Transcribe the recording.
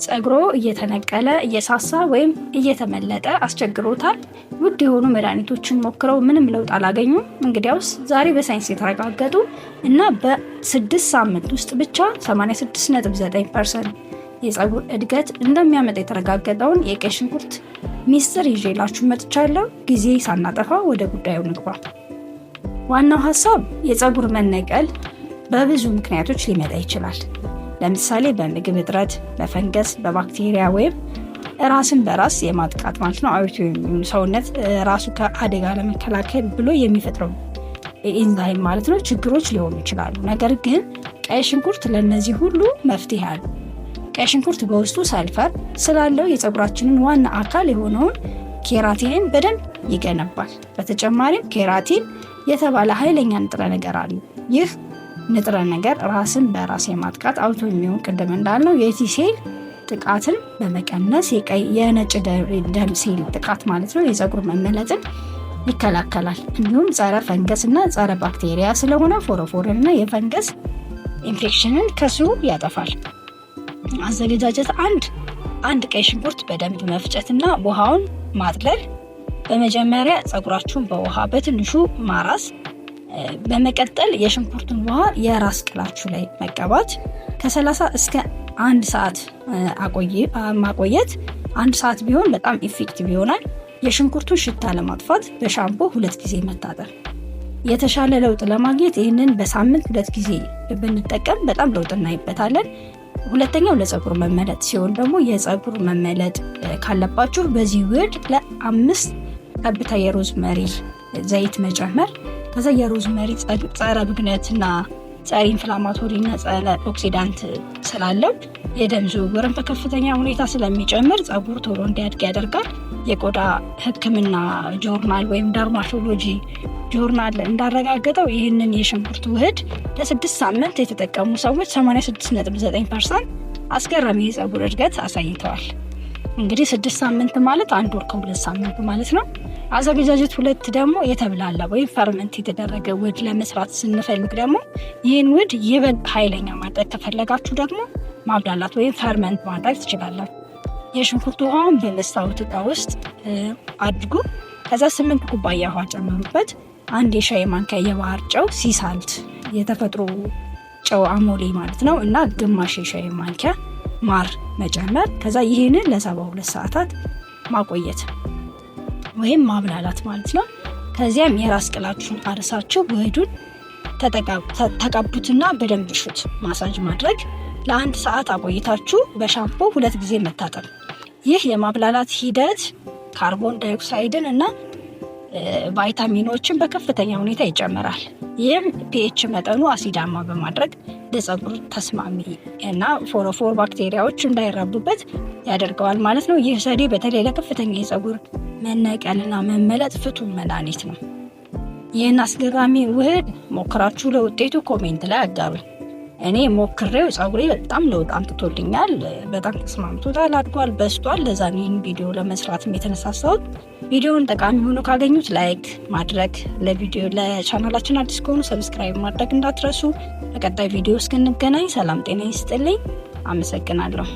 ጸጉሮ እየተነቀለ እየሳሳ ወይም እየተመለጠ አስቸግሮታል? ውድ የሆኑ መድኃኒቶችን ሞክረው ምንም ለውጥ አላገኙም? እንግዲያውስ ዛሬ በሳይንስ የተረጋገጡ እና በ6 ሳምንት ውስጥ ብቻ 86.9% የጸጉር እድገት እንደሚያመጣ የተረጋገጠውን የቀይ ሽንኩርት ሚስጥር ይዤላችሁ መጥቻለሁ። ጊዜ ሳናጠፋ ወደ ጉዳዩ ንግባ። ዋናው ሀሳብ የጸጉር መነቀል በብዙ ምክንያቶች ሊመጣ ይችላል። ለምሳሌ በምግብ እጥረት፣ በፈንገስ፣ በባክቴሪያ ወይም ራስን በራስ የማጥቃት ማለት ነው አውቶኢሚዩን ሰውነት ራሱ ከአደጋ ለመከላከል ብሎ የሚፈጥረው ኤንዛይም ማለት ነው ችግሮች ሊሆኑ ይችላሉ። ነገር ግን ቀይ ሽንኩርት ለነዚህ ሁሉ መፍትሄ አለው። ቀይ ሽንኩርት በውስጡ ሰልፈር ስላለው የጸጉራችንን ዋና አካል የሆነውን ኬራቲንን በደንብ ይገነባል። በተጨማሪም ኬራቲን የተባለ ኃይለኛ ንጥረ ነገር አለ። ይህ ንጥረ ነገር ራስን በራስ የማጥቃት አውቶኢሚዩን ቅድም እንዳልነው የቲ ሴል ጥቃትን በመቀነስ የነጭ ደም ሴል ጥቃት ማለት ነው የጸጉር መመለጥን ይከላከላል። እንዲሁም ጸረ ፈንገስ እና ጸረ ባክቴሪያ ስለሆነ ፎሮፎርን እና የፈንገስ ኢንፌክሽንን ከስሩ ያጠፋል። አዘገጃጀት አንድ ቀይ ሽንኩርት በደንብ መፍጨትና ውሃውን ማጥለል። በመጀመሪያ ጸጉራችሁን በውሃ በትንሹ ማራስ፣ በመቀጠል የሽንኩርቱን ውሃ የራስ ቅላችሁ ላይ መቀባት፣ ከ30 እስከ 1 ሰዓት ማቆየት። 1 ሰዓት ቢሆን በጣም ኢፌክቲቭ ይሆናል። የሽንኩርቱን ሽታ ለማጥፋት በሻምፖ 2 ጊዜ መታጠብ። የተሻለ ለውጥ ለማግኘት ይህንን በሳምንት 2 ጊዜ ብንጠቀም በጣም ለውጥ እናይበታለን። ሁለተኛው ለጸጉር መመለጥ ሲሆን ደግሞ የጸጉር መመለጥ ካለባችሁ በዚህ ውህድ ለ5 ጠብታ የሮዝመሪ ዘይት መጨመር። ከዛ የሮዝመሪ ጸረ ብግነትና ጸረ ኢንፍላማቶሪና ጸረ ኦክሲዳንት ስላለው የደም ዝውውርን በከፍተኛ ሁኔታ ስለሚጨምር ጸጉር ቶሎ እንዲያድግ ያደርጋል። የቆዳ ሕክምና ጆርናል ወይም ደርማቶሎጂ ጆርናል እንዳረጋገጠው ይህንን የሽንኩርት ውህድ ለ6 ሳምንት የተጠቀሙ ሰዎች 86.9% አስገራሚ የጸጉር እድገት አሳይተዋል። እንግዲህ 6 ሳምንት ማለት 1 ወር ከ2 ሳምንት ማለት ነው። አዘገጃጀት 2 ደግሞ የተብላላ ወይም ፈርመንት የተደረገ ውህድ ለመስራት ስንፈልግ ደግሞ ይህን ውህድ ይበልጥ ኃይለኛ ማድረግ ከፈለጋችሁ ደግሞ ማብላላት ወይም ፈርመንት ማድረግ ትችላላችሁ። የሽንኩርት ውሃውን በመስታወት ዕቃ ውስጥ አድርጉ። ከዛ 8 ኩባያ ውሃ ጨምሩበት። 1 የሻይ ማንኪያ የባህር ጨው ሲሳልት የተፈጥሮ ጨው አሞሌ ማለት ነው እና ግማሽ የሻይ ማንኪያ ማር መጨመር። ከዛ ይሄንን ለ72 ሰዓታት ማቆየት ወይም ማብላላት ማለት ነው። ከዚያም የራስ ቅላችሁን አርሳችሁ ውህዱን ተቀቡትና በደንብ ሹት ማሳጅ ማድረግ። ለ1 ሰዓት አቆይታችሁ በሻምፖ 2 ጊዜ መታጠብ። ይህ የማብላላት ሂደት ካርቦን ዳይኦክሳይድን እና ቫይታሚኖችን በከፍተኛ ሁኔታ ይጨምራል። ይህም ፒኤች መጠኑ አሲዳማ በማድረግ ለጸጉር ተስማሚ እና ፎሮፎር ባክቴሪያዎች እንዳይራቡበት ያደርገዋል ማለት ነው። ይህ ዘዴ በተለይ ለከፍተኛ የጸጉር መነቀልና መመለጥ ፍቱን መድኃኒት ነው። ይህን አስገራሚ ውህድ ሞክራችሁ ለውጤቱ ኮሜንት ላይ አጋሩኝ። እኔ ሞክሬው ጸጉሬ በጣም ለውጥ አምጥቶልኛል። በጣም ተስማምቶታል፣ አድጓል፣ በስቷል። ለዛ ይህን ቪዲዮ ለመስራትም የተነሳሳሁት። ቪዲዮውን ጠቃሚ ሆኖ ካገኙት ላይክ ማድረግ፣ ለቻናላችን አዲስ ከሆኑ ሰብስክራይብ ማድረግ እንዳትረሱ። በቀጣይ ቪዲዮ እስክንገናኝ ሰላም ጤና ይስጥልኝ። አመሰግናለሁ።